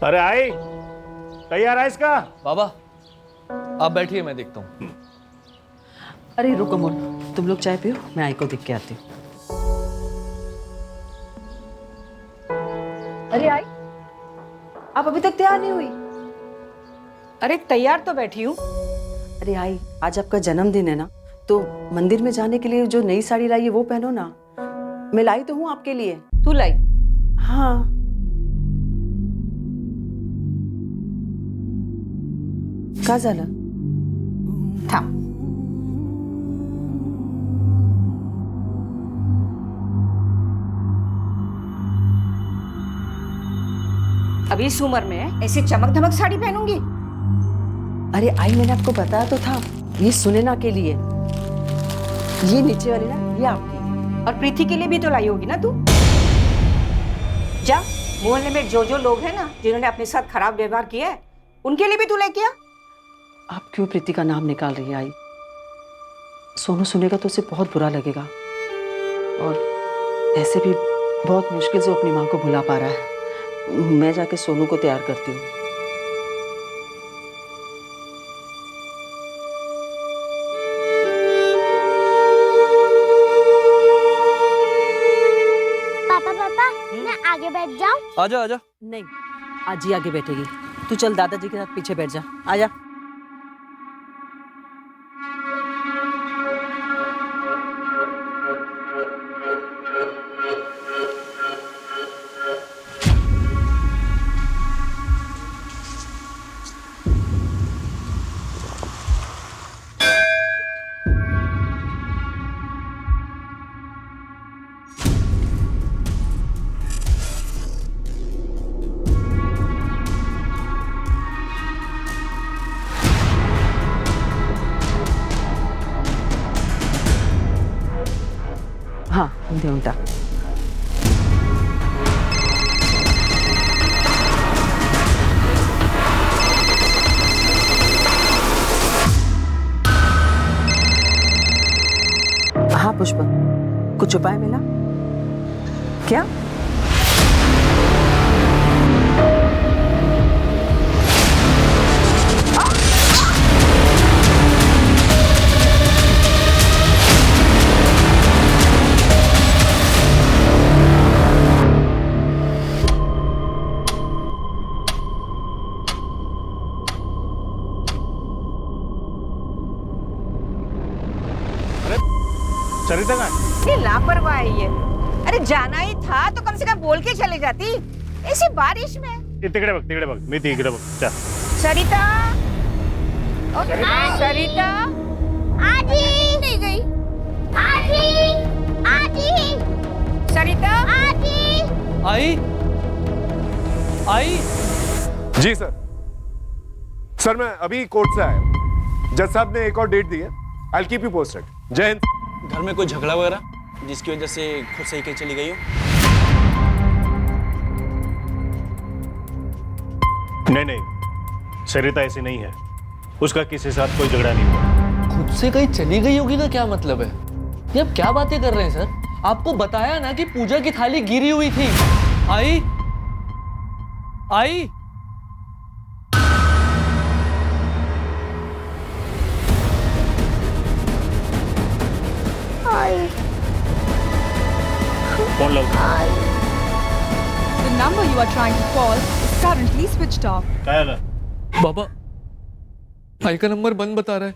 अरे आई, तैयार है इसका? बाबा आप बैठिए, मैं देखता हूँ। अरे रुको मोल, तुम लोग चाय पियो, मैं आई को देख के आती हूँ। अरे आई, आप अभी तक तैयार नहीं हुई? अरे तैयार तो बैठी हूँ। अरे आई, आज आपका जन्मदिन है ना, तो मंदिर में जाने के लिए जो नई साड़ी लाई है वो पहनो ना। मैं लाई तो हूँ आपके लिए। तू लाई? हाँ। का झालं? थांब। अभी इस उम्र में ऐसे चमक धमक साड़ी पहनूंगी? अरे आई, मैंने आपको बताया तो था, ये सुनैना के लिए। ये नीचे वाली ना, ये आपकी। और प्रीति के लिए भी तो लाई होगी ना तू? जा, मोहल्ले में जो जो लोग हैं ना जिन्होंने अपने साथ खराब व्यवहार किया है, उनके लिए भी तू लेके आ। आप क्यों प्रीति का नाम निकाल रही है आई? सोनू सुनेगा तो उसे बहुत बुरा लगेगा, और ऐसे भी बहुत मुश्किल से अपनी माँ को भुला पा रहा है। मैं जाके सोनू को तैयार करती हूँ। पापा पापा मैं आगे बैठ जाऊं? आजा आजा। नहीं, आज ही आगे बैठेगी। तू चल दादाजी के साथ पीछे बैठ जा। आजा। हाँ, देऊन टाक। हाँ पुष्पा, कुछ उपाय मिला क्या? सरिता का? ये लापरवाह है ये। अरे जाना ही था तो कम से कम बोल के चले जाती, ऐसी बारिश में। तिकडे बघ, मी ती इकडे बघ। चल। सरिता, सरिता आजी नहीं गई। आजी आजी सरिता आजी। आई आई। जी सर। सर मैं अभी कोर्ट से आया हूँ। जज साहब ने एक और डेट दी है। I will keep you posted. जय हिंद। घर में कोई झगड़ा वगैरह जिसकी वजह से खुद सही कहीं चली गई हो? नहीं, सरिता ऐसी नहीं है। उसका किसी के साथ कोई झगड़ा नहीं हुआ। खुद से कहीं चली गई होगी का क्या मतलब है? ये आप क्या बातें कर रहे हैं सर? आपको बताया ना कि पूजा की थाली गिरी हुई थी। आई आई। फोन लो। The number you are trying to call is currently switched off. काय आलं? बाबा, आई का नंबर बंद बता रहा है।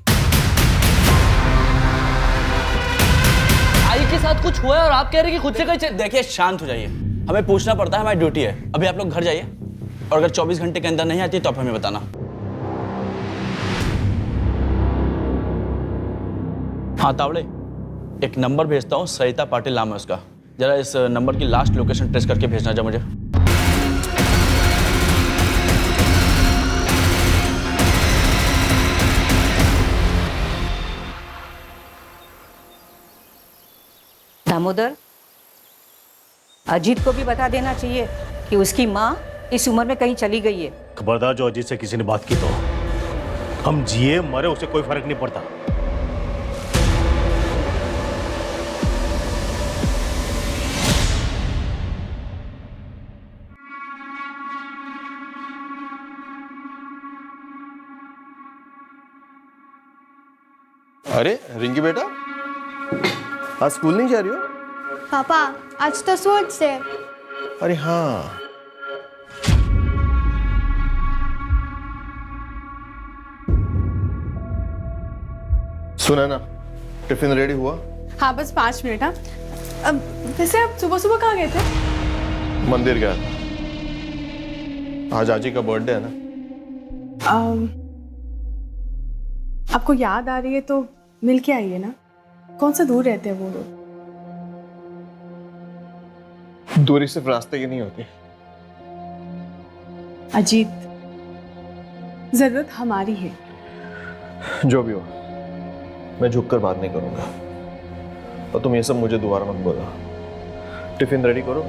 आई के साथ कुछ हुआ है और आप कह रहे हैं कि खुद से कहीं देखिए शांत हो जाइए, हमें पूछना पड़ता है, हमारी ड्यूटी है। अभी आप लोग घर जाइए और अगर 24 घंटे के अंदर नहीं आती तो आप हमें बताना। हाँ तावड़े, एक नंबर भेजता हूँ, सरिता पाटिल नाम है उसका। जरा इस नंबर की लास्ट लोकेशन ट्रेस करके भेजना जा मुझे। दामोदर, अजीत को भी बता देना चाहिए कि उसकी माँ इस उम्र में कहीं चली गई है। खबरदार, जो अजीत से किसी ने बात की तो हम जिए मरे उसे कोई फर्क नहीं पड़ता। अरे रिंकी बेटा, आज स्कूल नहीं जा रही हो? पापा आज तो स्पोर्ट्स है। अरे हाँ, सुना ना, टिफिन रेडी हुआ? हाँ बस 5 मिनट। हाँ अब वैसे आप सुबह सुबह कहाँ गए थे? मंदिर गया था। आज आजी का बर्थडे है ना। आपको याद आ रही है तो मिल के आइए ना। कौन सा दूर रहते हैं वो लोग? दूरी सिर्फ रास्ते की नहीं होती। अजीत, जरूरत हमारी है। जो भी हो, मैं झुककर बात नहीं करूंगा। और तुम ये सब मुझे दोबारा मत बोला। टिफिन रेडी करो,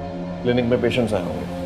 क्लिनिक में पेशेंट्स आए होंगे।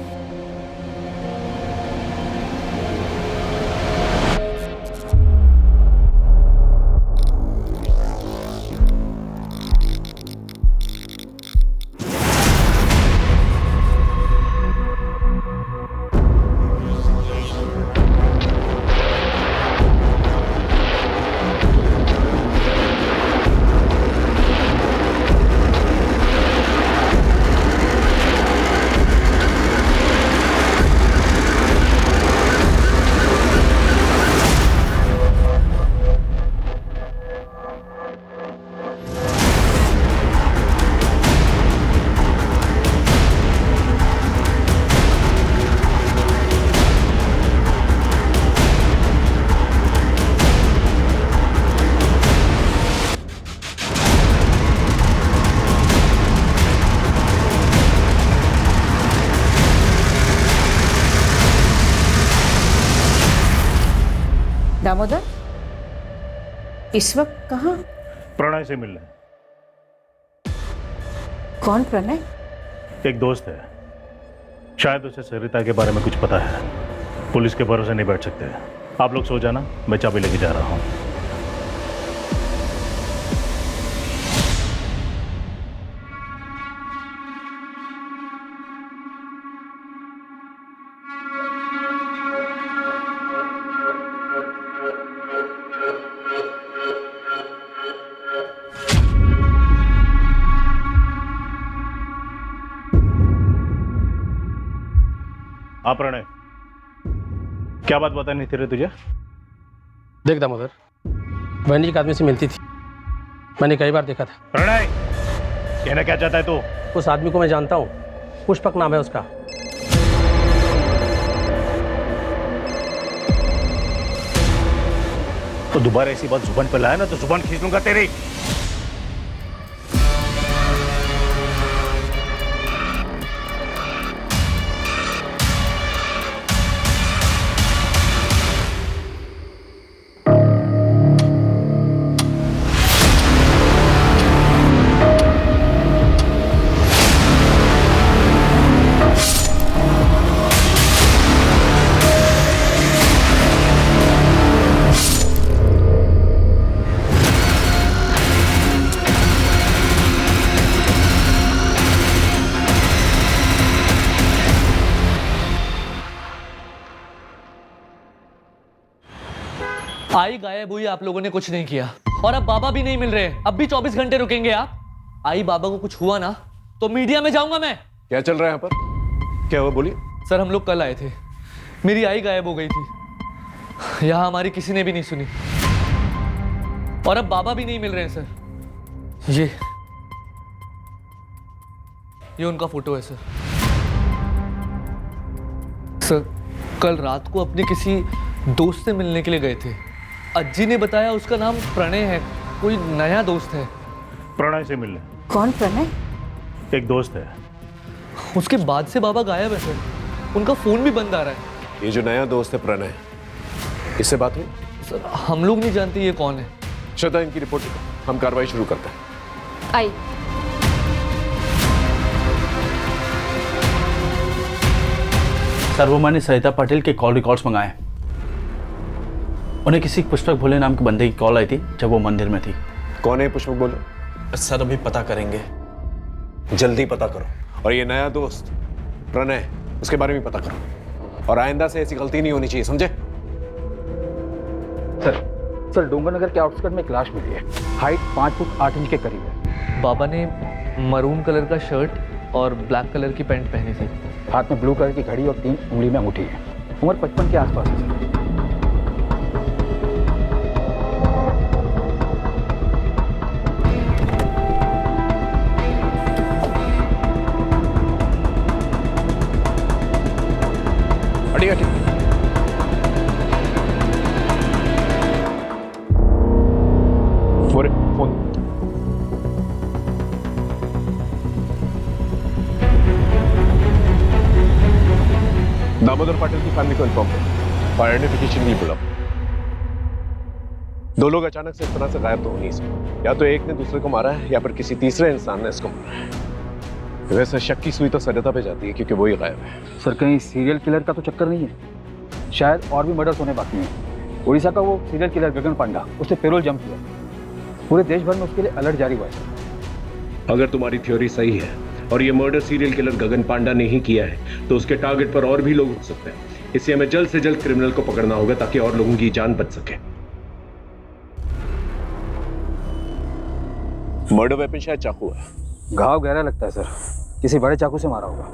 दामोदर, इस वक्त कहाँ? प्रणय से मिलने। कौन प्रणय? एक दोस्त है, शायद उसे सरिता के बारे में कुछ पता है। पुलिस के भरोसे नहीं बैठ सकते। आप लोग सो जाना, मैं चाबी लेके जा रहा हूँ। हाँ प्रणय, क्या बात बतानी थी रे तुझे? देख दामोदर, बहन जी एक आदमी से मिलती थी, मैंने कई बार देखा था। प्रणय, कहना क्या चाहता है तू? उस आदमी को मैं जानता हूँ, पुष्पक नाम है उसका। तो दोबारा ऐसी बात जुबान पर लाया ना तो जुबान खींच लूंगा तेरी। आई गायब हुई, आप लोगों ने कुछ नहीं किया। और अब बाबा भी नहीं मिल रहे। अब भी 24 घंटे रुकेंगे आप? आई बाबा को कुछ हुआ ना तो मीडिया में जाऊंगा मैं। क्या चल रहा है यहाँ पर? क्या हुआ, बोलिए। सर हम लोग कल आए थे, मेरी आई गायब हो गई थी। यहाँ हमारी किसी ने भी नहीं सुनी। और अब बाबा भी नहीं मिल रहे हैं सर। ये उनका फोटो है सर। सर कल रात को अपने किसी दोस्त से मिलने के लिए गए थे। अज्जी ने बताया उसका नाम प्रणय है, कोई नया दोस्त है। प्रणय से मिलने? कौन प्रणय? एक दोस्त है। उसके बाद से बाबा गायब है सर, उनका फोन भी बंद आ रहा है। ये जो नया दोस्त है प्रणय, इससे बात हुई? सर हम लोग नहीं जानते ये कौन है। श्रद्धा, इनकी रिपोर्ट लिखो, हम कार्रवाई शुरू करते हैं। आई। सर वो मैंने सरिता पाटिल के कॉल रिकॉर्ड्स मंगाए। उन्हें किसी पुष्पक भोले नाम के बंदे की कॉल आई थी जब वो मंदिर में थी। कौन है पुष्पक भोले? सर अभी पता करेंगे। जल्दी पता करो। और ये नया दोस्त प्रणय, उसके बारे में पता करो। और आइंदा से ऐसी गलती नहीं होनी चाहिए, समझे? सर सर डोंगरनगर के आउटस्कर्ट में एक लाश मिली है। हाइट 5 फुट 8 इंच के करीब है। बाबा ने मरून कलर का शर्ट और ब्लैक कलर की पैंट पहनी थी। हाथ में ब्लू कलर की घड़ी और 3 उंगली में अंगूठी है। उम्र 55 के आसपास है सर। फोन दामोदर पाटिल की फैमिली को इन्फॉर्म करो और आइडेंटिफिकेशन भी बुलाओ। 2 लोग अचानक से इस तरह से गायब तो हो नहीं सकते। या तो एक ने दूसरे को मारा है या फिर किसी तीसरे इंसान ने इसको मारा है। वैसे शक की सुई तो सरिता पे जाती है क्योंकि वो ही गायब है। सर कहीं सीरियल किलर का तो चक्कर नहीं है? शायद और भी मर्डर्स होने बाकी हैं। उड़ीसा का वो सीरियल किलर गगन पांडा, उसने पेरोल जंप किया। पूरे देश भर में उसके लिए अलर्ट जारी हुआ है। अगर तुम्हारी थ्योरी सही है और ये मर्डर सीरियल किलर गगन पांडा ने ही किया है तो उसके टारगेट पर और भी लोग हो सकते हैं। इसलिए हमें जल्द से जल्द क्रिमिनल को पकड़ना होगा ताकि और लोगों की जान बच सके। मर्डर वेपन शायद चाकू है। घाव गहरा लगता है सर, किसी बड़े चाकू से मारा होगा।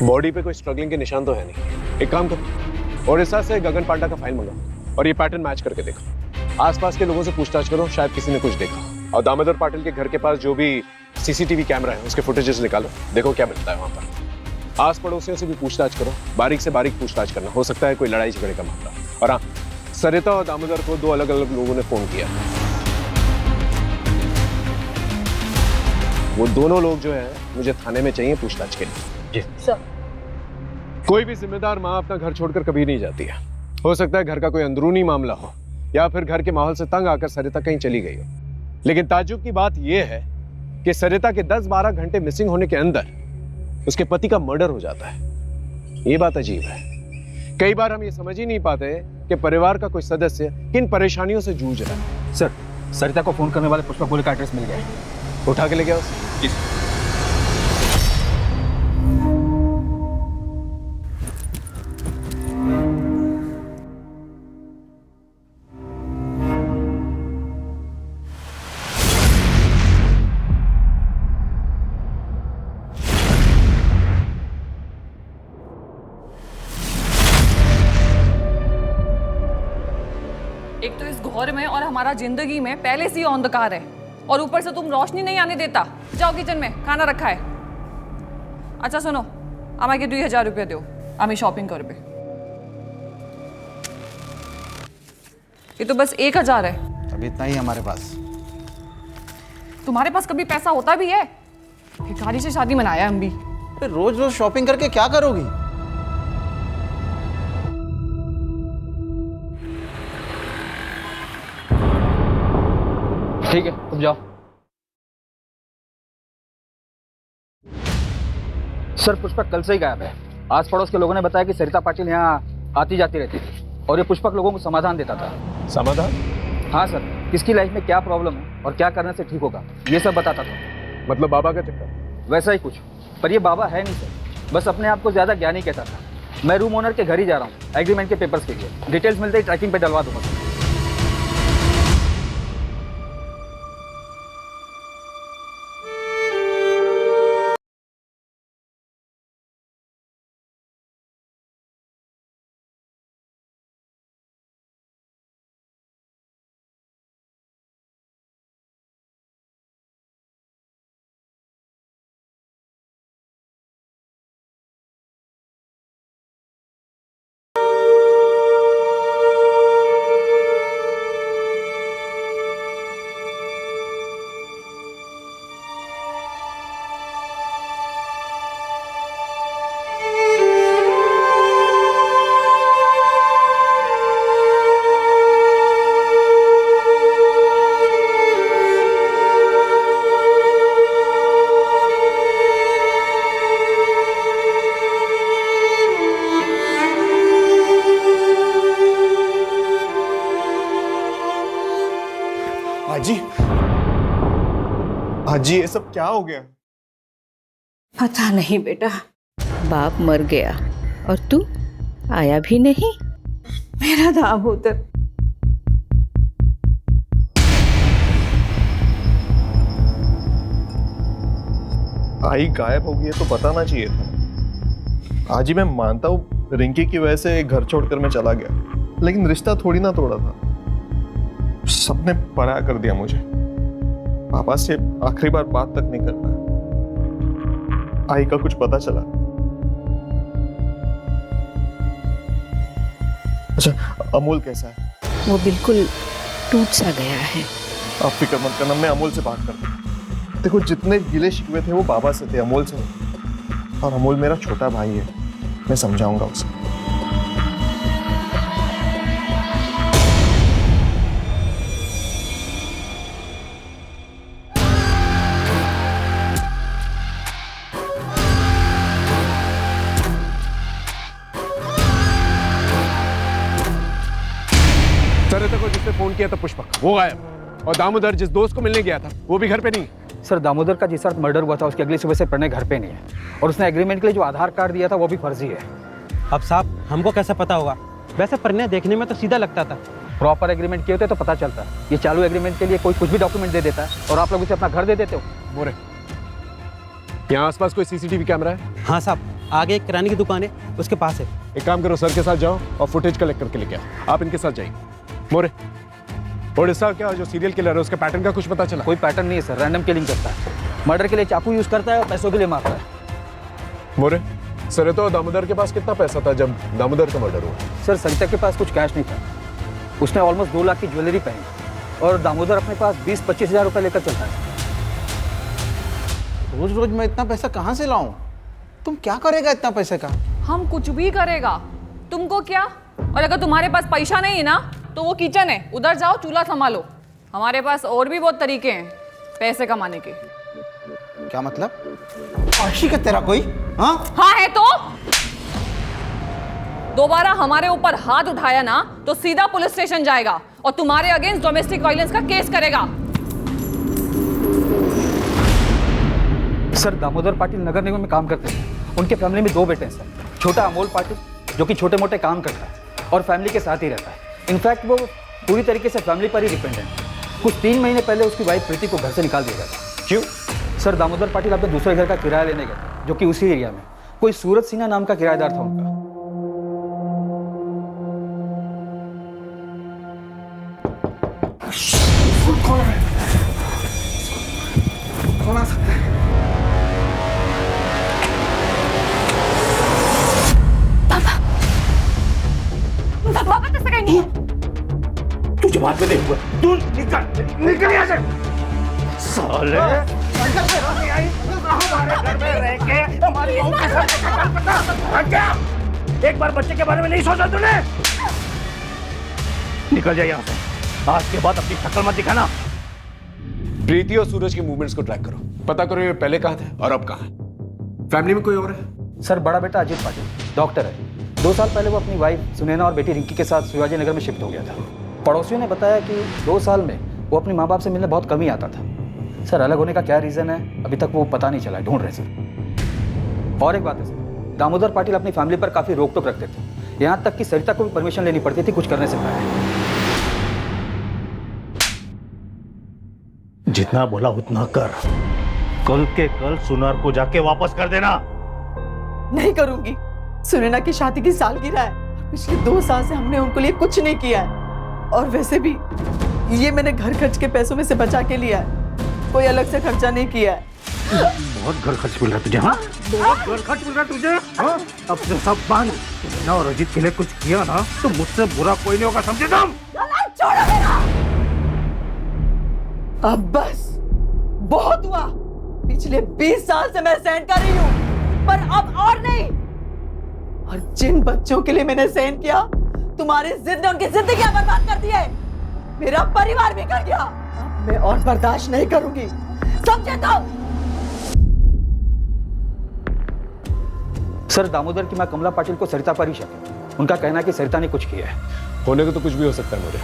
बॉडी पे कोई स्ट्रगलिंग के निशान तो है नहीं। एक काम करो और इस से गगन पांडा का फाइल मंगाओ और ये पैटर्न मैच करके देखो। आसपास के लोगों से पूछताछ करो, शायद किसी ने कुछ देखा। और दामोदर पाटिल के घर के पास जो भी सीसीटीवी कैमरा है उसके फुटेजेस निकालो, देखो क्या मिलता है वहां पर। आस पड़ोसियों से भी पूछताछ करो, बारीक से बारीक पूछताछ करना। हो सकता है कोई लड़ाई झगड़े का मामला। और हाँ, सरिता और दामोदर को 2 अलग अलग लोगों ने फोन किया। वो दोनों लोग जो है मुझे थाने में चाहिए पूछताछ के लिए। जी सर। कोई भी जिम्मेदार माँ अपना घर छोड़कर कभी नहीं जाती है। हो सकता है घर का कोई अंदरूनी मामला हो या फिर घर के माहौल से तंग आकर सरिता कहीं चली गई हो। लेकिन ताज्जुब की बात यह है कि सरिता के 10-12 घंटे मिसिंग होने के अंदर उसके पति का मर्डर हो जाता है। ये बात अजीब है। कई बार हम ये समझ ही नहीं पाते कि परिवार का कोई सदस्य किन परेशानियों से जूझ रहा है। सर सरिता को फोन करने वाले पुष्पा गोले का एड्रेस मिल गया है। उठा के ले गया उसे? जी। एक तो इस घौर में और हमारा जिंदगी में पहले से ही अंधकार है और ऊपर से तुम रोशनी नहीं आने देता। जाओ किचन में, खाना रखा है। अच्छा सुनो, আমাকে 2000 रुपया दो, আমি शॉपिंग करबे। ये तो बस 1000 है। अभी इतना ही हमारे पास। तुम्हारे पास कभी पैसा होता भी है? भिखारी से शादी मनाया हम भी। रोज रोज शॉपिंग करके क्या करोगी? ठीक है तुम जाओ। सर पुष्पक कल से ही गायब है। आस पड़ोस के लोगों ने बताया कि सरिता पाटिल यहाँ आती जाती रहती थी और ये पुष्पक लोगों को समाधान देता था। समाधान? हाँ सर, किसकी लाइफ में क्या प्रॉब्लम है और क्या करने से ठीक होगा ये सब बताता था। मतलब बाबा का चक्कर? वैसा ही कुछ, पर ये बाबा है नहीं सर, बस अपने आप को ज्यादा ज्ञानी कहता था। मैं रूम ओनर के घर ही जा रहा हूँ एग्रीमेंट के पेपर्स के लिए। डिटेल्स मिलते ही ट्रैकिंग पे डलवा दूंगा। हाजी ये सब क्या हो गया? पता नहीं बेटा, बाप मर गया और तू आया भी नहीं। मेरा दामोदर आई गायब हो गई है तो बताना चाहिए था। आज ही मैं मानता हूँ रिंकी की वजह से घर छोड़कर मैं चला गया, लेकिन रिश्ता थोड़ी ना तोड़ा था। सबने पराया कर दिया मुझे। पापा से आखिरी बार बात तक नहीं कर पाया। आई का कुछ पता चला? अच्छा, अमूल कैसा है? वो बिल्कुल टूट सा गया है। आप फिक्र मत करना, मैं अमूल से बात करता हूँ। देखो, जितने गिले शिकवे थे वो बाबा से थे, अमूल से नहीं। और अमूल मेरा छोटा भाई है, मैं समझाऊंगा उसे। सरिता को जिसने फोन किया था पुष्पक, वो गायब। और दामोदर जिस दोस्त को मिलने गया था वो भी घर पे नहीं। सर, दामोदर का जिस रात मर्डर हुआ था उसकी अगली सुबह से प्रणय घर पे नहीं है, और उसने एग्रीमेंट के लिए जो आधार कार्ड दिया था वो भी फर्जी है। अब साहब हमको कैसे पता होगा? वैसे प्रणय देखने में तो सीधा लगता था। प्रॉपर एग्रीमेंट किए होते तो पता चलता। ये चालू एग्रीमेंट के लिए कोई कुछ भी डॉक्यूमेंट दे देता है और आप लोग उसे अपना घर दे देते हो। मोरे, यहाँ आसपास कोई सीसीटीवी कैमरा है? हाँ साहब, आगे एक किराने की दुकान है, उसके पास है। एक काम करो, सर के साथ जाओ और फुटेज कलेक्ट करके लेके आओ। आप इनके साथ जाइए। मोरे, ओडिशा क्या जो सीरियल किलर है उसके पैटर्न का कुछ पता चला? कोई पैटर्न नहीं है सर, रैंडम किलिंग करता है। मर्डर के लिए चाकू यूज करता है और पैसों के लिए मारता है। मोरे, सरिता और दामोदर के पास कितना पैसा था जब दामोदर का मर्डर हुआ? सर, सरिता के पास कुछ कैश नहीं था। उसने ऑलमोस्ट 2 लाख की ज्वेलरी पहनी और दामोदर अपने पास 20-25 हज़ार रुपये लेकर चलता है। रोज रोज मैं इतना पैसा कहाँ से लाऊं? तुम क्या करेगा इतना पैसे का? हम कुछ भी करेगा, तुमको क्या? और अगर तुम्हारे पास पैसा नहीं है ना तो वो किचन है, उधर जाओ चूल्हा संभालो। हमारे पास और भी बहुत तरीके हैं पैसे कमाने के। क्या मतलब? आशिक है तेरा कोई? हाँ हाँ है तो दोबारा हमारे ऊपर हाथ उठाया ना तो सीधा पुलिस स्टेशन जाएगा और तुम्हारे अगेंस्ट डोमेस्टिक वायलेंस का केस करेगा। सर, दामोदर पाटिल नगर निगम में काम करते हैं। उनके फैमिली में 2 बेटे हैं सर। छोटा अमोल पाटिल जो कि छोटे मोटे काम करता है और फैमिली के साथ ही रहता है। इनफैक्ट वो पूरी तरीके से फैमिली पर ही डिपेंडेंट है। कुछ 3 महीने पहले उसकी वाइफ प्रीति को घर से निकाल दिया गया था। क्यों? सर, दामोदर पाटिल अपने दूसरे घर का किराया लेने गए जो कि उसी एरिया में कोई सूरज सिन्हा नाम का किराएदार था उनका। कौन आ सकता है? पापा तो सगाई नहीं है। तुझे बात में देखूंगा। तू निकल यहाँ से। साले हमारे घर में रह के हमारी बहू के साथ क्या? एक बार बच्चे के बारे में नहीं सोचा तूने? निकल जाए यहाँ से। आज के बाद अपनी शक्ल मत दिखाना। प्रीति और सूरज के मूवमेंट्स को ट्रैक करो, पता करो ये पहले कहाँ थे और अब कहाँ है। फैमिली में कोई और है? सर, बड़ा बेटा अजीत पाटिल डॉक्टर है। 2 साल पहले वो अपनी वाइफ सुनैना और बेटी रिंकी के साथ शिवाजी नगर में शिफ्ट हो गया था। पड़ोसियों ने बताया कि 2 साल में वो अपने माँ बाप से मिलने बहुत कम ही आता था। सर, अलग होने का क्या रीज़न है अभी तक वो पता नहीं चला है, ढूंढ रहे सर। और एक बात है सर, दामोदर पाटिल अपनी फैमिली पर काफ़ी रोक टोक रखते थे, यहाँ तक कि सरिता को भी परमिशन लेनी पड़ती थी कुछ करने से पहले। जितना बोला उतना कर। कल के कल सुनार को जाके वापस कर देना। नहीं करूंगी। सुनैना की शादी की सालगिरह है। पिछले 2 साल से हमने उनको लिए कुछ नहीं किया है, और वैसे भी ये मैंने घर खर्च के पैसों में से बचा के लिया है, कोई अलग से खर्चा नहीं किया है। बहुत घर खर्च मिल रहा तुझे? हाँ, बहुत घर खर्च मिल रहा तुझे? हाँ, अब से सब बांध। ना और अजीत के लिए कुछ किया ना तो मुझसे बुरा कोई नहीं होगा, समझे तुम? छोड़ो मेरा। अब बस बहुत हुआ। पिछले 20 साल से मैं सहन कर रही हूँ, पर अब और नहीं। और जिन बच्चों के लिए मैंने सहन किया, तुम्हारी जिद ने उनकी जिंदगियां बर्बाद कर दी है। मेरा परिवार भी कर गया। अब मैं और बर्दाश्त नहीं करूंगी, समझे तो? सर, दामोदर की मां कमला पाटिल को सरिता पर ही शक है। उनका कहना है कि सरिता ने कुछ किया है। होने को तो कुछ भी हो सकता है मोरे।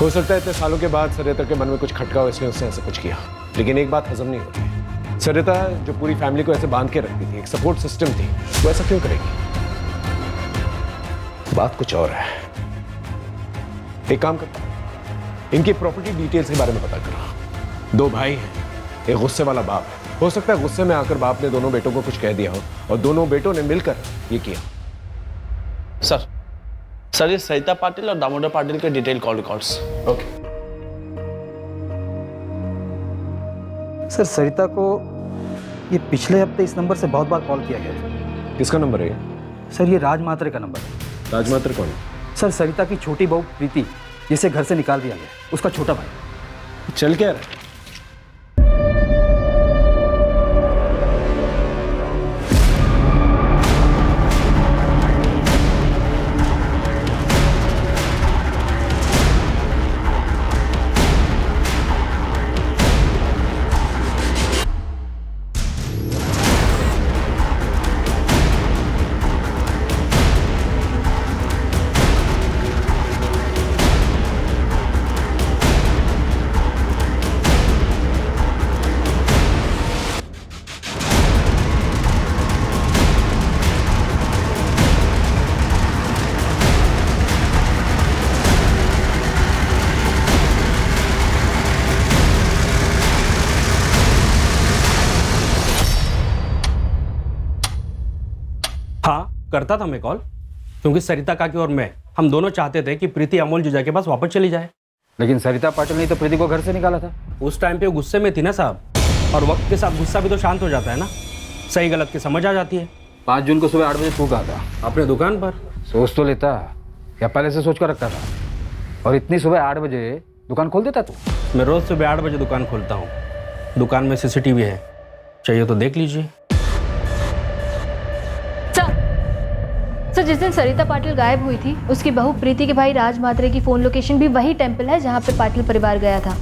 हो सकता है इतने सालों के बाद सरिता के मन में कुछ खटका हो इसलिए उसने ऐसा कुछ किया। लेकिन एक बात हजम नहीं होती, सरिता जो पूरी फैमिली को ऐसे बांध के रखती थी, एक सपोर्ट सिस्टम थी, वो ऐसा क्यों करेगी? बात कुछ और है। एक काम करता हूं, इनकी प्रॉपर्टी डिटेल्स के बारे में पता करो। 2 भाई हैं, एक गुस्से वाला बाप है हो सकता है गुस्से में आकर बाप ने दोनों बेटों को कुछ कह दिया हो और दोनों बेटों ने मिलकर ये किया। सर ये सरिता पाटिल और दामोदर पाटिल के detail call records. Okay. Sir Sarita को ये पिछले हफ्ते इस नंबर से बहुत बार कॉल किया गया था। किसका नंबर है ये? सर ये राज मात्रे का नंबर है। राज मात्रे कौन है? सर सरिता की छोटी बहू प्रीति, जिसे घर से निकाल दिया गया, उसका छोटा भाई। चल क्या रहा है? हाँ करता था मैं कॉल, क्योंकि सरिता काकी और मैं हम दोनों चाहते थे कि प्रीति अमोल जीजा के पास वापस चली जाए। लेकिन सरिता पाटिल ने तो प्रीति को घर से निकाला था। उस टाइम पे वो गुस्से में थी ना साहब, और वक्त के साथ गुस्सा भी तो शांत हो जाता है ना, सही गलत की समझ आ जाती है। 5 जून को सुबह 8 बजे तू कहा था अपने दुकान पर। सोच तो लेता या पहले से सोच कर रखता था? और इतनी सुबह 8 बजे दुकान खोल देता तू? मैं रोज सुबह 8 बजे दुकान खोलता हूँ। दुकान में CCTV है, चाहिए तो देख लीजिए। सर जिस दिन सरिता पाटिल गायब हुई थी, उसकी बहू प्रीति के भाई राज मात्रे की फोन लोकेशन भी वही टेंपल है जहां पे पाटिल परिवार गया था।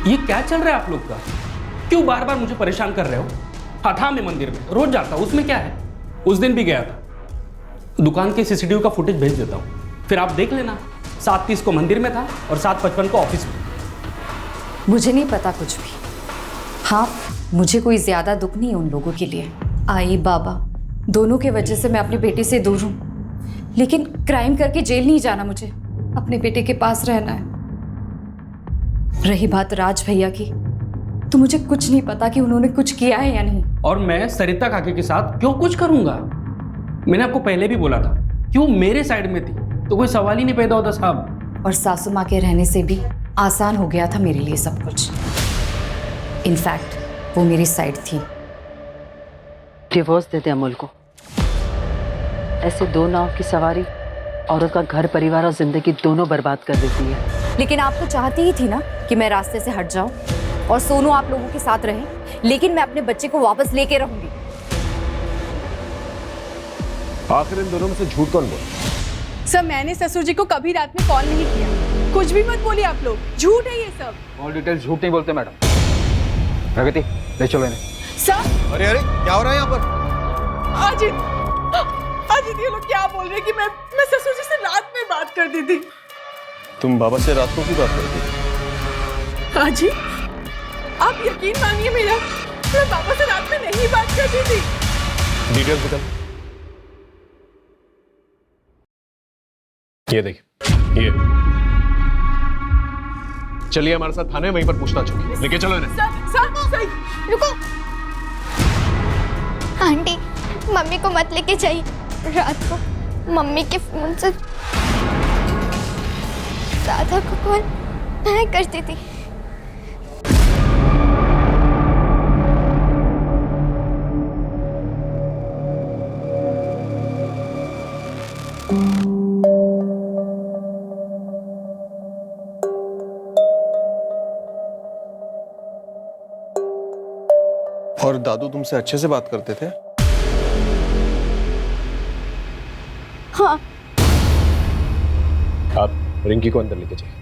ये क्या चल रहा है आप लोग का? क्यों बार बार मुझे परेशान कर रहे हो? हाँ था मैं मंदिर में रोज जाता हूँ, उसमें क्या है? उस दिन भी गया था। दुकान के CCTV का फुटेज भेज देता हूँ, फिर आप देख लेना। 7:30 को मंदिर में था और 7:55 को ऑफिस में। मुझे नहीं पता कुछ भी। हाँ मुझे कोई ज्यादा दुख नहीं है उन लोगों के लिए। आई बाबा दोनों के वजह से मैं अपने बेटे से दूर हूँ, लेकिन क्राइम करके जेल नहीं जाना, मुझे अपने बेटे के पास रहना है। रही बात राज भैया की, तो मुझे कुछ नहीं पता कि उन्होंने कुछ किया है या नहीं। और मैं सरिता काकी के साथ क्यों कुछ करूंगा? मैंने आपको पहले भी बोला था कि वो मेरे साइड में थी, तो कोई सवाल ही नहीं पैदा होता साहब। और सासू माँ के रहने से भी आसान हो गया था मेरे लिए सब कुछ। इनफैक्ट वो मेरी साइड थी। डिवोर्स दे दे अमोल को। ऐसे 2 नाव की सवारी औरत का घर परिवार और जिंदगी दोनों बर्बाद कर देती है। लेकिन आप तो चाहती ही थी ना कि मैं रास्ते से हट जाऊं और सोनू आप लोगों के साथ रहे, लेकिन मैं अपने बच्चे को वापस लेके रहूंगी। आखिर इन दोनों में से झूठ कौन बोला? सर मैंने ससुर जी को कभी रात में कॉल नहीं किया। कुछ भी मत बोलिए आप लोग, झूठ है ये सब। ऑल डिटेल झूठ नहीं बोलते मैडम। प्रगति ले चलो इन्हें। सर अरे अरे क्या हो रहा है यहाँ पर? अजित ये लोग क्या बोल रहे हैं कि मैं ससुर जी से रात में बात कर दी थी। तुम बाबा से रात को क्यों बात करती थी? अजी आप यकीन मानिए मेरा, मैं बाबा से रात में नहीं बात करती थी। डिटेल्स बता। ये देखिए, ये चलिए हमारे साथ थाने, वहीं पर पूछताछ होगी। लेके चलो इन्हें। सर रुको। आंटी मम्मी को मत लेके जाइए। रात को मम्मी के फोन से राधा को कॉल मैं करती थी। और दादू तुमसे अच्छे से बात करते थे? हाँ। आप रिंकी को अंदर लेके जाइए।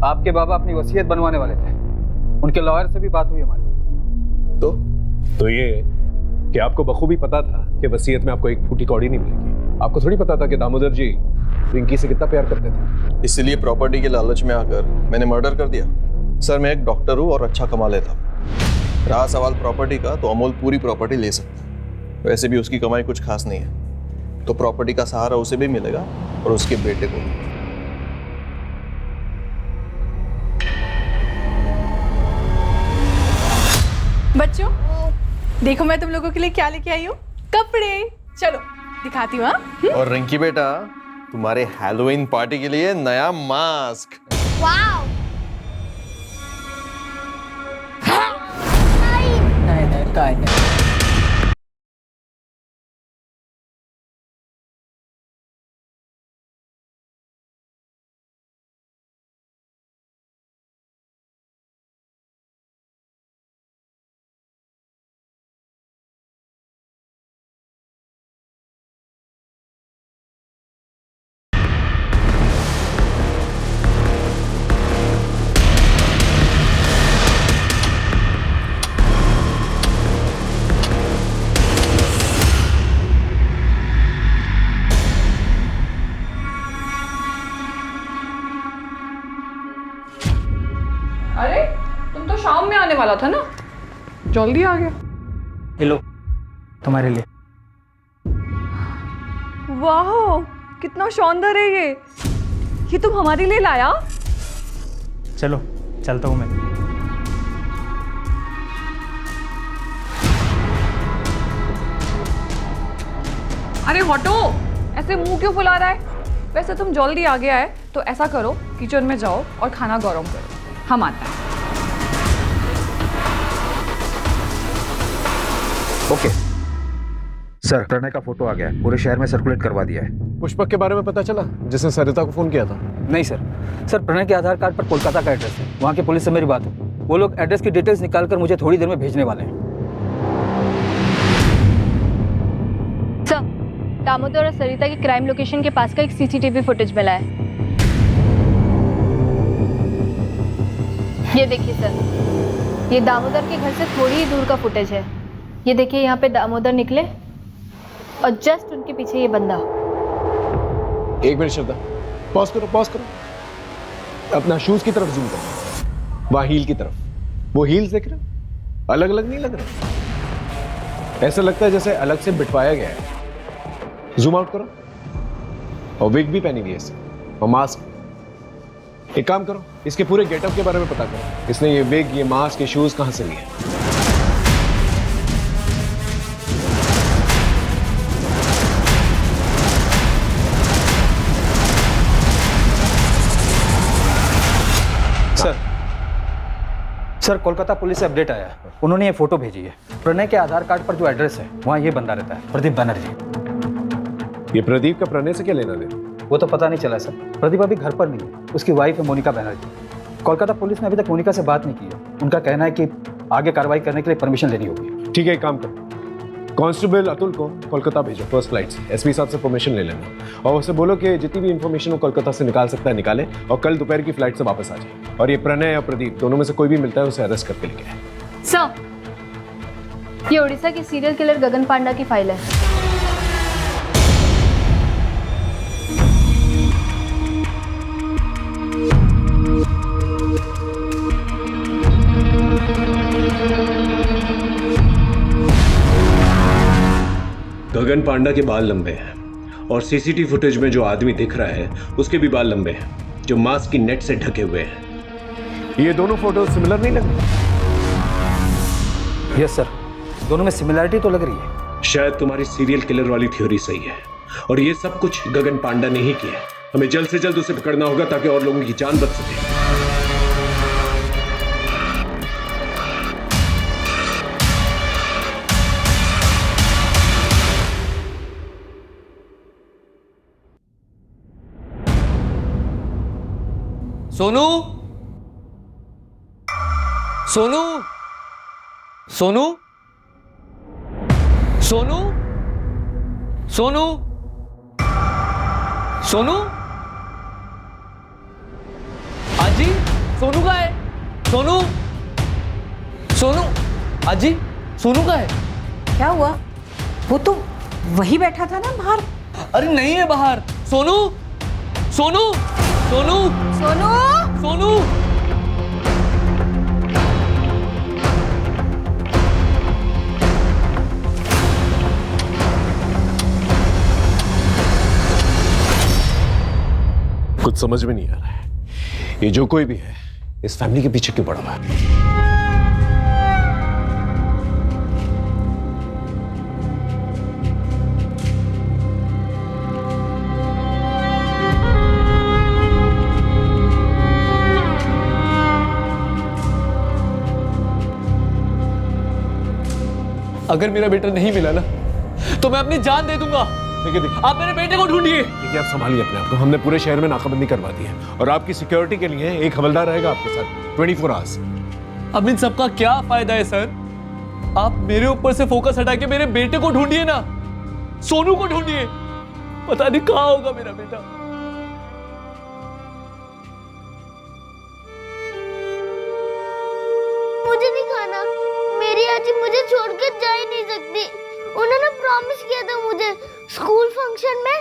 आपके बाबा अपनी वसीयत बनवाने वाले थे, उनके लॉयर से भी बात हुई हमारी। तो ये कि आपको बखूबी पता था कि वसीयत में आपको एक फूटी कौड़ी नहीं मिलेगी। आपको थोड़ी पता था कि दामोदर जी रिंकी से कितना प्यार करते थे। इसीलिए प्रॉपर्टी के लालच में आकर मैंने मर्डर कर दिया। सर मैं एक डॉक्टर हूँ और अच्छा कमा लेता हूँ। रहा सवाल प्रॉपर्टी का, तो अमोल पूरी प्रॉपर्टी ले सकता है। वैसे भी उसकी कमाई कुछ खास नहीं है। तो प्रॉपर्टी का सहारा उसे भी मिलेगा और उसके बेटे को भी। बच्चों देखो मैं तुम लोगों के लिए क्या लेके आई हूँ, कपड़े। चलो दिखाती हूँ। हाँ और रिंकी बेटा, तुम्हारे हैलोवीन पार्टी के लिए नया मास्क। वाओ! नहीं। अरे तुम तो शाम में आने वाला था ना, जल्दी आ गया। हेलो, तुम्हारे लिए। वाह कितना शानदार है ये तुम हमारे लिए लाया? चलो चलता हूँ मैं। अरे हटो, ऐसे मुंह क्यों फुला रहा है? वैसे तुम जल्दी आ गया है तो ऐसा करो, किचन में जाओ और खाना गरम करो, हम आते हैं। ओके सर, प्रणय का फोटो आ गया है, पूरे शहर में सर्कुलेट करवा दिया है। पुष्पक के बारे में पता चला, जिसने सरिता को फोन किया था? नहीं सर, प्रणय के आधार कार्ड पर कोलकाता का एड्रेस है। वहाँ की पुलिस से मेरी बात है, वो लोग एड्रेस की डिटेल्स निकालकर मुझे थोड़ी देर में भेजने वाले हैं। सर, दामोदर और सरिता की क्राइम लोकेशन के पास का एक सीसीटीवी फुटेज मिला है। ये देखिए सर, ये दामोदर के घर से थोड़ी ही दूर का फुटेज है। ये देखिए, यहाँ पे दामोदर निकले और जस्ट उनके पीछे ये बंदा। एक मिनट श्रद्धा, पॉज करो। अपना शूज की तरफ जूम करो, वहां हील की तरफ। वो हील्स देख रहे हो? अलग अलग नहीं लग रहे, ऐसा लगता है जैसे अलग से बिठवाया गया है। जूम आउट करो। और विग भी पहनी हुई है इससे, और मास्क। एक काम करो, इसके पूरे गेटअप के बारे में पता करो। इसने ये विग, ये मास्क, ये शूज कहां से लिए? सर, कोलकाता पुलिस से अपडेट आया है। उन्होंने ये फोटो भेजी है। प्रणय के आधार कार्ड पर जो एड्रेस है वहाँ ये बंदा रहता है, प्रदीप बनर्जी। ये प्रदीप का प्रणय से क्या लेना देना? वो तो पता नहीं चला सर। प्रदीप अभी घर पर नहीं है, उसकी वाइफ है मोनिका बनर्जी। कोलकाता पुलिस ने अभी तक मोनिका से बात नहीं की है। उनका कहना है कि आगे कार्रवाई करने के लिए परमिशन लेनी होगी। ठीक है, एक काम करो, कांस्टेबल अतुल को कोलकाता भेजो फर्स्ट फ्लाइट से। एसपी साहब से परमिशन ले लेना और उसे बोलो कि जितनी भी इंफॉर्मेशन वो कोलकाता से निकाल सकता है निकाले, और कल दोपहर की फ्लाइट से वापस आ जाए। और ये प्रणय या प्रदीप दोनों में से कोई भी मिलता है उसे अरेस्ट करके लेके आए। सर, ये उड़ीसा की सीरियल किलर गगन पांडा की फाइल है। गगन पांडा के बाल लंबे हैं और सीसीटीवी फुटेज में जो आदमी दिख रहा है उसके भी बाल लंबे हैं, जो मास्क की नेट से ढके हुए हैं। ये दोनों फोटो सिमिलर नहीं लग रही? यस सर, दोनों में सिमिलरिटी तो लग रही है। शायद तुम्हारी सीरियल किलर वाली थ्योरी सही है और ये सब कुछ गगन पांडा ने ही किया है। हमें जल्द से जल्द उसे पकड़ना होगा ताकि और लोगों की जान बच सके। सोनू, सोनू, सोनू, सोनू, सोनू, सोनू, आजी, सोनू का है? सोनू, सोनू, आजी, सोनू का है? क्या हुआ? वो तो वही बैठा था ना बाहर। अरे नहीं है बाहर। सोनू, सोनू, सोनू, सोनू, सोनू। कुछ समझ में नहीं आ रहा है, ये जो कोई भी है इस फैमिली के पीछे क्यों पड़ा हुआ है? अगर मेरा बेटा नहीं मिला ना तो मैं अपनी जान दे दूंगा। देखिए आप मेरे बेटे को ढूंढिए। देखिए, आप संभालिए अपने आप को। हमने पूरे शहर में नाकाबंदी करवा दी है और आपकी सिक्योरिटी के लिए एक हवलदार रहेगा आपके साथ 24 आवर्स। अब इन सबका क्या फायदा है सर? आप मेरे ऊपर से फोकस हटा के मेरे बेटे को ढूंढिए ना, सोनू को ढूंढिए। पता नहीं कहां होगा मेरा बेटा। मुझे नहीं खाना, मेरी आजी मुझे छोड़कर जा ही नहीं सकती। उन्होंने प्रॉमिस किया था मुझे स्कूल फंक्शन में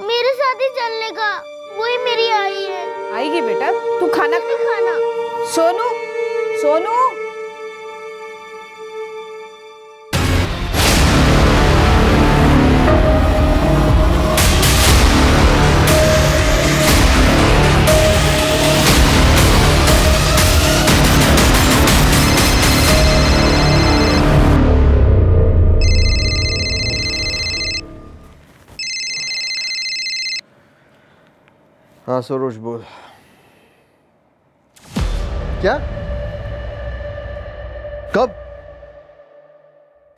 मेरे साथ ही चलने का। वही मेरी आई है। आएगी बेटा, तू खाना नहीं खाना। सोनू, सोनू। हाँ सरोज बोल। क्या? कब?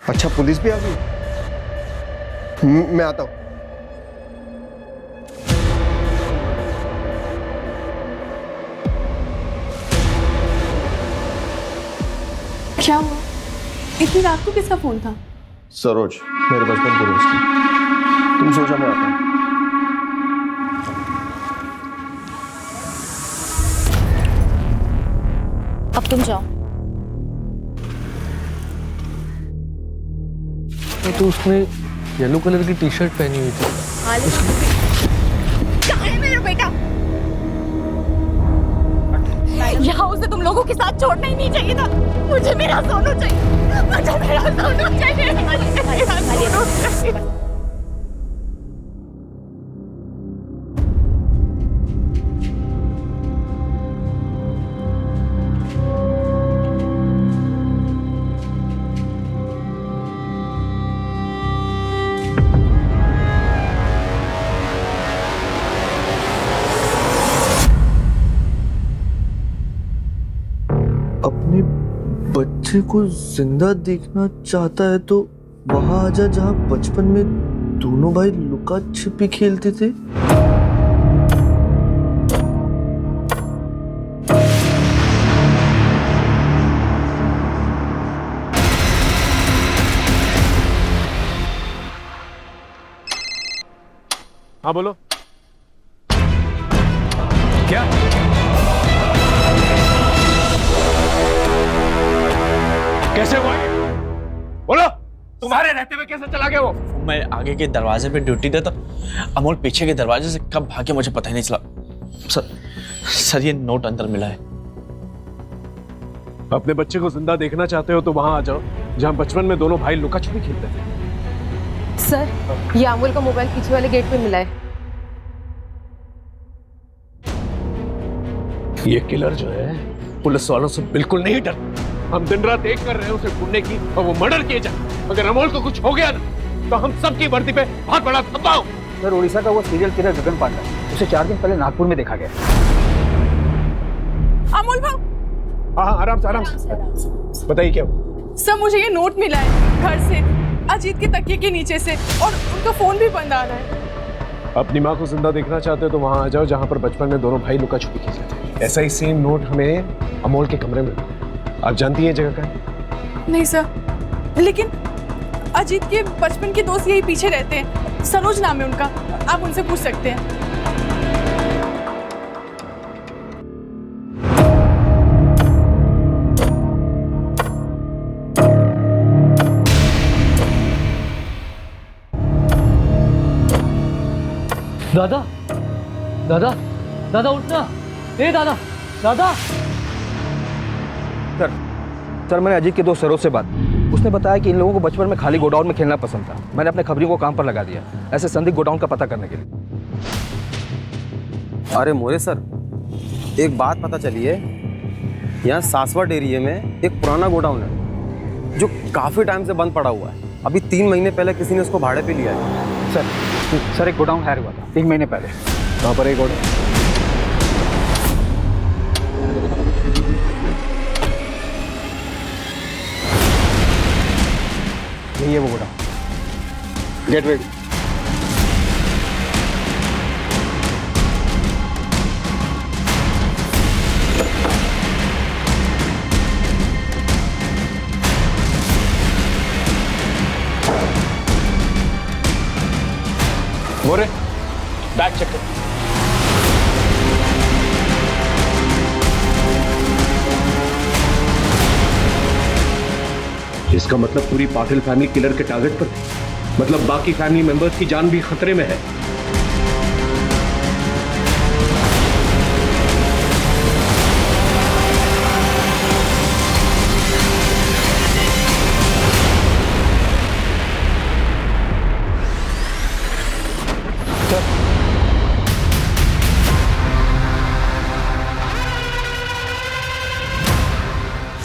अच्छा, पुलिस भी आ गई। मैं आता हूं। क्या हुआ? इतनी रात को किसका फोन था? सरोज, मेरे बचपन के दोस्त हैं। तुम सो जाओ, मैं आता हूं। अब तुम जाओ। तो उसने येलो कलर की टी शर्ट पहनी हुई थी। कहाँ है मेरा बेटा? यहाँ उसे तुम लोगों के साथ छोड़ना ही नहीं चाहिए था। मुझे मेरा सोनू चाहिए। मुझे मेरा सोनू चाहिए। मेरा सोनू चाहिए। अपने बच्चे को जिंदा देखना चाहता है तो वहां आजा जहां बचपन में दोनों भाई लुका छिपी खेलते थे। हाँ बोलो। क्या? कैसे हुआ? बोलो, तुम्हारे रहते हुए कैसे चला गया वो? मैं आगे के दरवाजे पे ड्यूटी देता, अमोल पीछे के दरवाजे से कब भागे मुझे पता ही नहीं चला। सर ये नोट अंदर मिला है। अपने बच्चे को जिंदा देखना चाहते हो तो वहां आ जाओ जहां बचपन में दोनों भाई लुका छुपी खेलते थे। सर, ये अमोल का मोबाइल पीछे वाले गेट पे मिला है। ये किलर जो है पुलिस वालों से बिल्कुल नहीं डर। हम दिन रात एक कर रहे हैं उसे ढूंढने की और वो मर्डर किए जाए। अगर अमोल को कुछ हो गया ना तो हम सबकी वर्दी पे बहुत बड़ा धब्बा हो। सर, उड़ीसा का वो सीरियल किलर गगन पांडा, उसे 4 दिन पहले नागपुर में देखा गया। अमोल भाव। हाँ, आराम से बताइए क्या हुआ? सर, मुझे ये नोट मिला है घर से, अजीत के तकिए के नीचे से, और उनका फोन भी बंद आ रहा है। अपनी माँ को जिंदा देखना चाहते हो तो वहां आ जाओ जहां पर बचपन में दोनों भाई लुका छुपी खेलते थे। ऐसा ही सेम नोट हमें अमोल के कमरे में। आप जानती हैं जगह का? नहीं सर, लेकिन अजीत के बचपन के दोस्त यही पीछे रहते हैं। सरोज नाम है उनका, आप उनसे पूछ सकते हैं। दादा, दादा, दादा उठना। ए दादा, दादा। सर, मैंने अजीत के दोस्त सरोज से बात, उसने बताया कि इन लोगों को बचपन में खाली गोडाउन में खेलना पसंद था। मैंने अपने खबरियों को काम पर लगा दिया ऐसे संदिग्ध गोडाउन का पता करने के लिए। अरे मोरे सर, एक बात पता चली है, यहाँ सासवट एरिया में एक पुराना गोडाउन है जो काफ़ी टाइम से बंद पड़ा हुआ है। अभी 3 महीने पहले किसी ने उसको भाड़े पे लिया है। सर एक गोडाउन हायर हुआ था 1 महीने पहले। कहाँ पर है गोडाउन? यही है वो godown. Get ready. More, bag check कर। इसका मतलब पूरी पाटिल फैमिली किलर के टारगेट पर थी। मतलब बाकी फैमिली मेंबर्स की जान भी खतरे में है।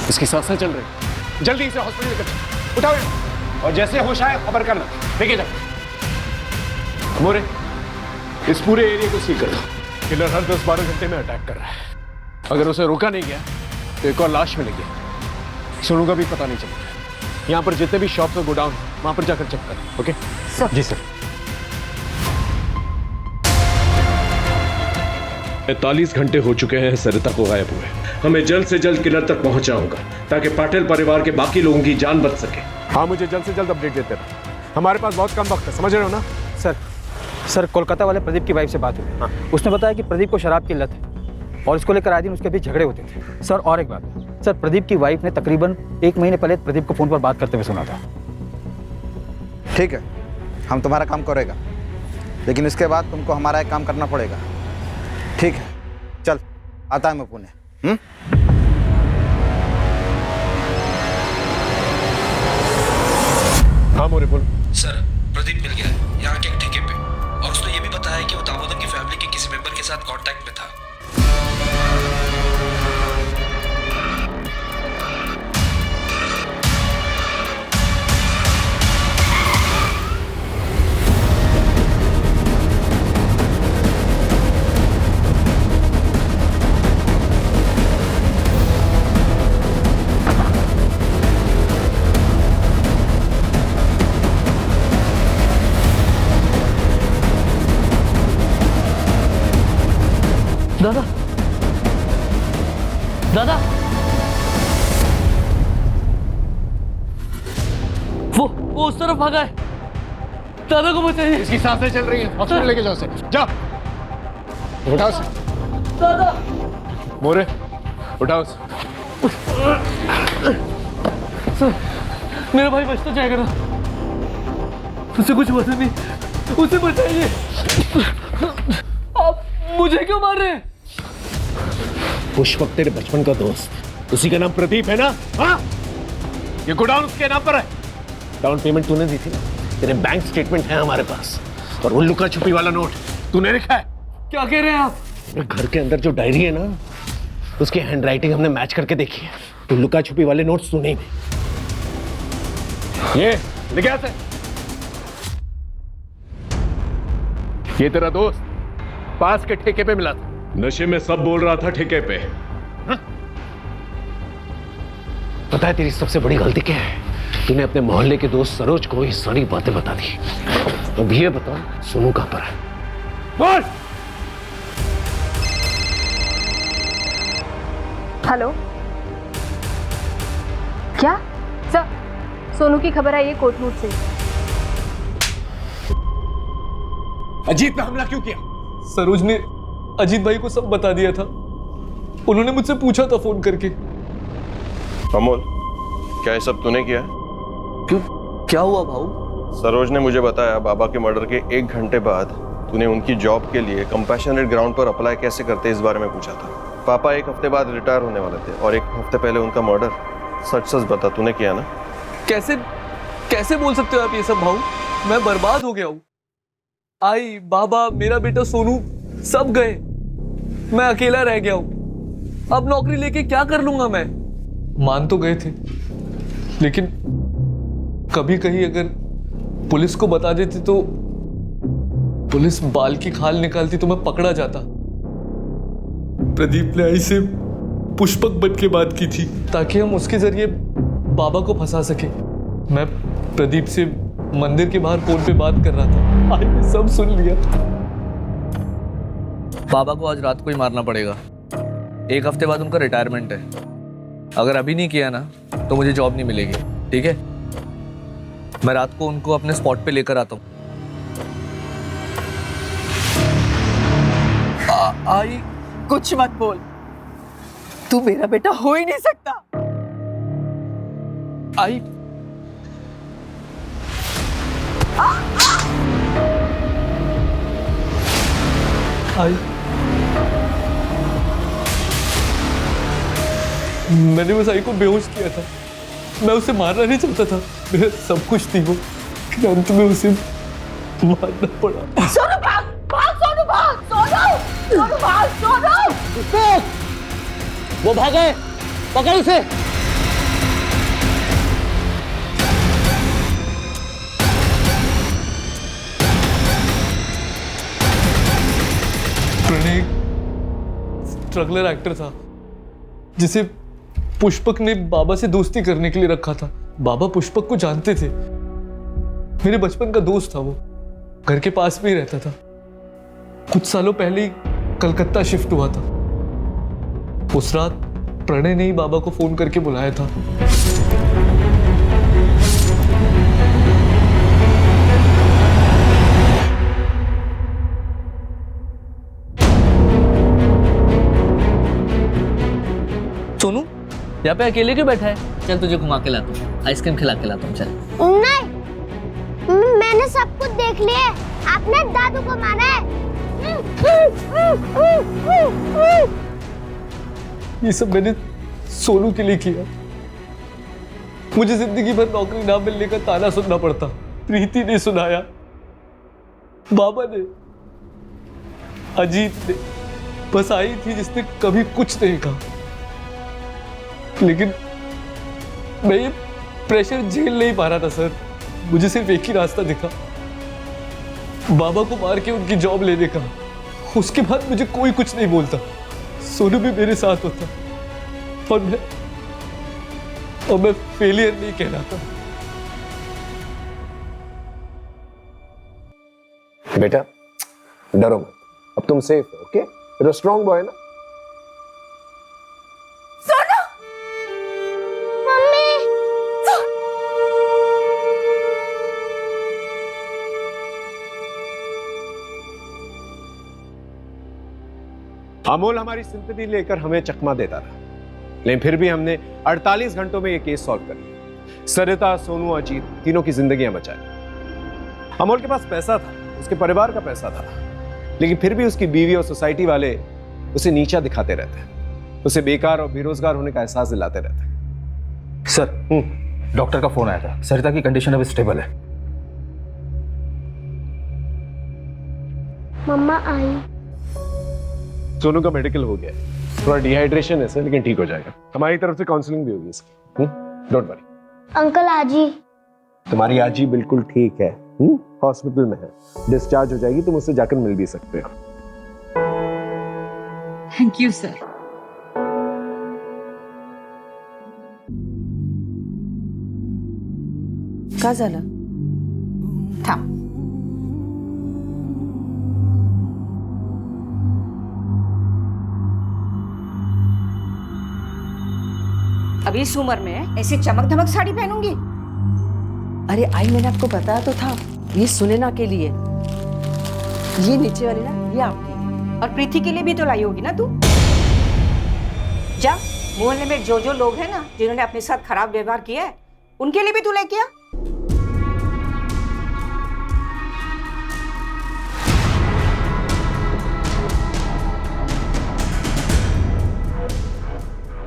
इसकी सांसें चल रही। जल्दी इसे हॉस्पिटल लेकर चलो। उठाओ इसे। और जैसे होश आए खबर करना। लेके जाओ। मोरे, इस पूरे एरिया को सील कर दो। किलर हर 10-12 घंटे में अटैक कर रहा है। अगर उसे रोका नहीं गया तो एक और लाश मिलेगी। सोनू का भी पता नहीं चलेगा। यहाँ पर जितने भी शॉप्स और गोडाउन वहां पर जाकर चेक करें। Okay sir. जी सर। 45 घंटे हो चुके हैं सरिता को गायब हुए। हमें जल्द से जल्द किलर तक पहुंचना होगा ताकि पाटिल परिवार के बाकी लोगों की जान बच सके। हाँ, मुझे जल्द से जल्द अपडेट देते रहो। हमारे पास बहुत कम वक्त है, समझ रहे हो ना? सर कोलकाता वाले प्रदीप की वाइफ से बात हुई। हाँ। उसने बताया कि प्रदीप को शराब की लत है और इसको लेकर आए दिन उसके बीच झगड़े होते थे। सर और एक बात, सर प्रदीप की वाइफ ने तकरीबन 1 महीने पहले प्रदीप को फोन पर बात करते हुए सुना था। ठीक है, हम तुम्हारा काम करेगा, लेकिन इसके बाद तुमको हमारा एक काम करना पड़ेगा। ठीक है, चल आता है मैं पुणे। हाँ मोरे, बोल। सर प्रदीप मिल गया है यहाँ के एक ठेके पे, और उसने ये भी बताया कि वो दामोदर की फैमिली के किसी मेंबर के साथ कांटेक्ट में था। दादा, दादा, वो उस तरफ भागा है। दादा को बचाइए। इसकी सांसें चल रही हैं। हॉस्पिटल लेके जाओ उसे। जाओ, उठाओ उसे। दादा, मोरे, उठाओ उसे। सर, मेरा भाई बच तो जाएगा ना? उसे कुछ हुआ नहीं, उसे बचाइए। आप मुझे क्यों मार रहे हैं? उस वक्त तेरे बचपन का दोस्त, उसी का नाम प्रदीप है ना? हाँ, ये गोडाउन उसके नाम पर है। डाउन पेमेंट तूने दी थी ना? तेरे बैंक स्टेटमेंट है हमारे पास, और वो लुका छुपी वाला नोट तूने लिखा है। क्या कह रहे हैं आप? घर के अंदर जो डायरी है ना, उसकी हैंडराइटिंग हमने मैच करके देखी है। तो लुका छुपी वाले नोट्स तूने ही दी। ये लिख गया से। ये तेरा दोस्त पास के ठेके पे मिला था। नशे में सब बोल रहा था ठेके पे। पता है तेरी सबसे बड़ी गलती क्या है? तूने अपने मोहल्ले के दोस्त सरोज को ये सारी बातें बता दी। अब ये बता, सोनू कहां पर है? बोल। हेलो, क्या सर? सोनू की खबर आई है कोटनूर से। अजीत पे हमला क्यों किया? सरोज ने अजीत भाई को सब बता दिया था। उन्होंने मुझसे पूछा था फोन करके। अमोल, क्या ये सब तूने किया? क्यों, क्या हुआ भाऊ? सरोज ने मुझे बताया बाबा के मर्डर के 1 घंटे बाद तूने उनकी जॉब के लिए कंपैशनेट ग्राउंड पर अप्लाई कैसे करते इस बारे में पूछा था। पापा 1 हफ्ते बाद रिटायर होने वाले थे और 1 हफ्ते पहले उनका मर्डर। सच सच बता, तूने किया ना? कैसे बोल सकते हो आप ये सब भाऊ? मैं बर्बाद हो गया हूँ। आई, बाबा, मेरा बेटा सोनू सब गए। मैं अकेला रह गया हूं। अब नौकरी लेके क्या कर लूंगा मैं? मान तो गए थे, लेकिन कभी कहीं अगर पुलिस को बता देते तो पुलिस बाल की खाल निकालती तो मैं पकड़ा जाता। प्रदीप ने आई से पुष्पक बन के बात की थी ताकि हम उसके जरिए बाबा को फंसा सके। मैं प्रदीप से मंदिर के बाहर फोन पे बात कर रहा था, आई ने सब सुन लिया। बाबा को आज रात को ही मारना पड़ेगा। 1 हफ्ते बाद उनका रिटायरमेंट है। अगर अभी नहीं किया ना तो मुझे जॉब नहीं मिलेगी, ठीक है? मैं रात को उनको अपने स्पॉट पे लेकर आता हूँ। आई कुछ मत बोल, तू मेरा बेटा हो ही नहीं सकता। आई आई मैंने बस आई को बेहोश किया था। मैं उसे मारना नहीं चाहता था, मेरा सब कुछ थी वो, लेकिन अंत में उसे मारना पड़ा। सोनू भाग भाग, सोनू भाग, सोनू भाग, सोनू। वो भागे, पकड़ उसे। प्रणय स्ट्रगलर एक्टर था जिसे पुष्पक ने बाबा से दोस्ती करने के लिए रखा था। बाबा पुष्पक को जानते थे, मेरे बचपन का दोस्त था वो, घर के पास में ही रहता था। कुछ सालों पहले ही कलकत्ता शिफ्ट हुआ था। उस रात प्रणय ने ही बाबा को फोन करके बुलाया था। सोनू यहाँ पे अकेले क्यों बैठा है? चल तुझे घुमा के लाता हूँ, आइसक्रीम खिला के लाता हूँ। चल। नहीं, मैंने सब कुछ देख लिया। आपने दादू को मारा है। ये सब मैंने सोनू के लिए किया। मुझे जिंदगी भर नौकरी ना मिलने का ताना सुनना पड़ता। प्रीति ने सुनाया, बाबा ने, अजीत ने, बस आई थी जिसने कभी कुछ नहीं कहा। लेकिन मैं ये प्रेशर झेल नहीं पा रहा था सर। मुझे सिर्फ एक ही रास्ता दिखा, बाबा को मार के उनकी जॉब लेने का। उसके बाद मुझे कोई कुछ नहीं बोलता। सोनू भी मेरे साथ होता और मैं फेलियर नहीं कहलाता। बेटा डरो मत, अब तुम सेफ हो, okay? you're a strong boy ना? सोनू, मम्मी। अमोल हमारी सिंपैथी लेकर हमें चकमा देता रहा, लेकिन फिर भी हमने 48 घंटों में यह केस सॉल्व कर लिया। सरिता, सोनू, अजीत तीनों की जिंदगियां बचा ली। अमोल के पास पैसा था, उसके परिवार का पैसा था, लेकिन फिर भी उसकी बीवी और सोसाइटी वाले उसे नीचा दिखाते रहते, उसे बेकार और बेरोजगार होने का एहसास दिलाते रहते। सर, डॉक्टर का फोन आया था। सरिता की कंडीशन अब स्टेबल है। मम्मा आई। सोनू का मेडिकल हो गया, थोड़ा डिहाइड्रेशन है सर, लेकिन ठीक हो जाएगा। हमारी तरफ से काउंसलिंग भी होगी इसकी, डोंट वरी। अंकल आजी। तुम्हारी आजी बिल्कुल ठीक है, हॉस्पिटल में है, डिस्चार्ज हो जाएगी, तुम उससे जाकर मिल भी सकते हो। Thank you sir. का झालं? थांब। अभी इस उम्र में ऐसी चमक धमक साड़ी पहनूंगी? अरे आई, मैंने आपको बताया तो था, ये सुनैना के लिए। ये नीचे वाली ना, ये आपकी। और प्रीति के लिए भी तो लाई होगी ना तू? जा, मोहल्ले में जो जो लोग हैं ना जिन्होंने अपने साथ खराब व्यवहार किया है, उनके लिए भी तू लेके आ।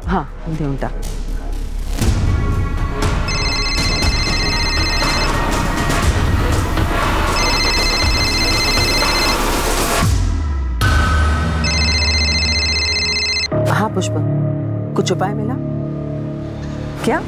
हाँ, देऊन टाक। हाँ पुष्पक, कुछ उपाय मिला क्या?